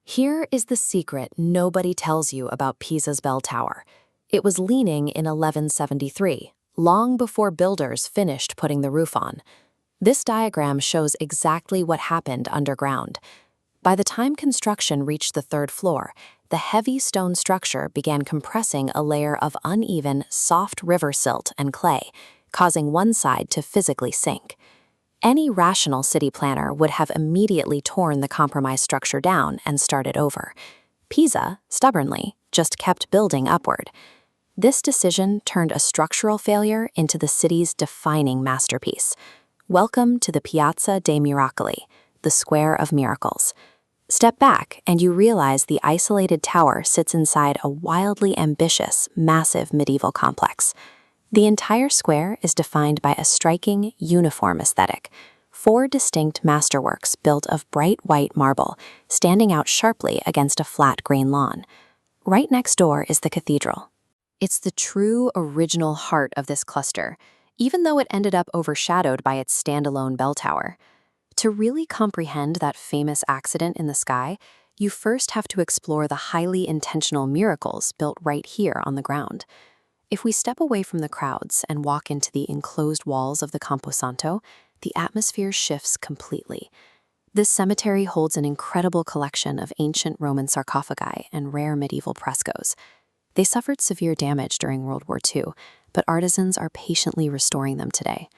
Here is the secret nobody tells you about Pisa's bell tower. It was leaning in 1173, long before builders finished putting the roof on. This diagram shows exactly what happened underground. By the time construction reached the third floor, the heavy stone structure began compressing a layer of uneven, soft river silt and clay, causing one side to physically sink. Any rational city planner would have immediately torn the compromised structure down and started over. Pisa, stubbornly, just kept building upward. This decision turned a structural failure into the city's defining masterpiece. Welcome to the Piazza dei Miracoli, the Square of Miracles. Step back and you realize the isolated tower sits inside a wildly ambitious, massive medieval complex. The entire square is defined by a striking, uniform aesthetic. 4 distinct masterworks built of bright white marble, standing out sharply against a flat green lawn. Right next door is the cathedral. It's the true original heart of this cluster, even though it ended up overshadowed by its standalone bell tower. To really comprehend that famous accident in the sky, you first have to explore the highly intentional miracles built right here on the ground. If we step away from the crowds and walk into the enclosed walls of the Campo, the atmosphere shifts completely. This cemetery holds an incredible collection of ancient Roman sarcophagi and rare medieval frescoes. They suffered severe damage during World War II, but artisans are patiently restoring them today.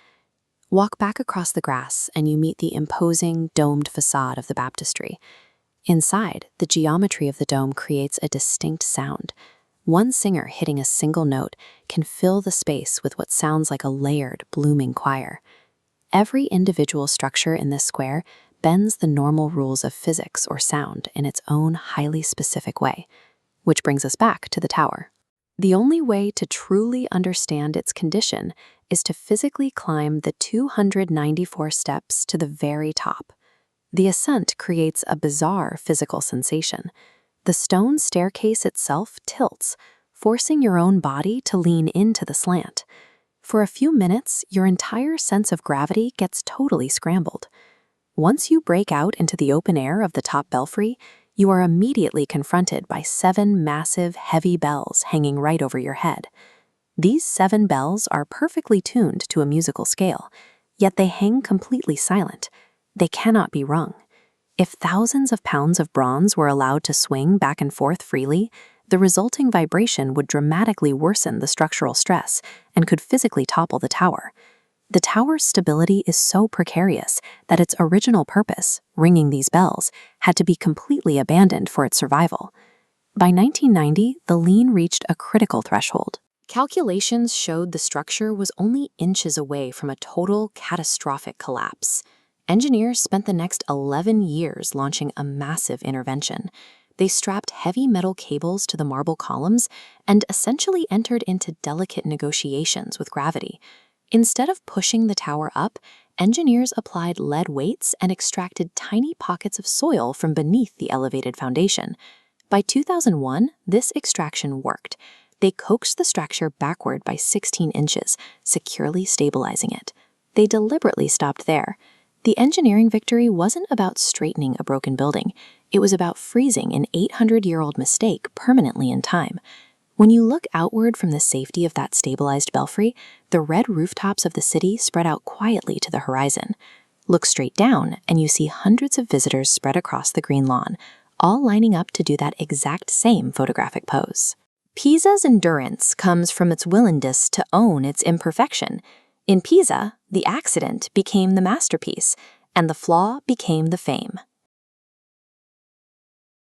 Walk back across the grass and you meet the imposing, domed facade of the baptistry. Inside, the geometry of the dome creates a distinct sound. One singer hitting a single note can fill the space with what sounds like a layered, blooming choir. Every individual structure in this square bends the normal rules of physics or sound in its own highly specific way. Which brings us back to the tower. The only way to truly understand its condition is to physically climb the 294 steps to the very top. The ascent creates a bizarre physical sensation. The stone staircase itself tilts, forcing your own body to lean into the slant. For a few minutes, your entire sense of gravity gets totally scrambled. Once you break out into the open air of the top belfry, you are immediately confronted by 7 massive, heavy bells hanging right over your head. These 7 bells are perfectly tuned to a musical scale, yet they hang completely silent. They cannot be rung. If thousands of pounds of bronze were allowed to swing back and forth freely, the resulting vibration would dramatically worsen the structural stress and could physically topple the tower. The tower's stability is so precarious that its original purpose, ringing these bells, had to be completely abandoned for its survival. By 1990, the lean reached a critical threshold. Calculations showed the structure was only inches away from a total catastrophic collapse. Engineers spent the next 11 years launching a massive intervention. They strapped heavy metal cables to the marble columns and essentially entered into delicate negotiations with gravity. Instead of pushing the tower up, engineers applied lead weights and extracted tiny pockets of soil from beneath the elevated foundation. By 2001, this extraction worked. They coaxed the structure backward by 16 inches, securely stabilizing it. They deliberately stopped there. The engineering victory wasn't about straightening a broken building. It was about freezing an 800-year-old mistake permanently in time. When you look outward from the safety of that stabilized belfry, the red rooftops of the city spread out quietly to the horizon. Look straight down, and you see hundreds of visitors spread across the green lawn, all lining up to do that exact same photographic pose. Pisa's endurance comes from its willingness to own its imperfection. In Pisa, the accident became the masterpiece, and the flaw became the fame.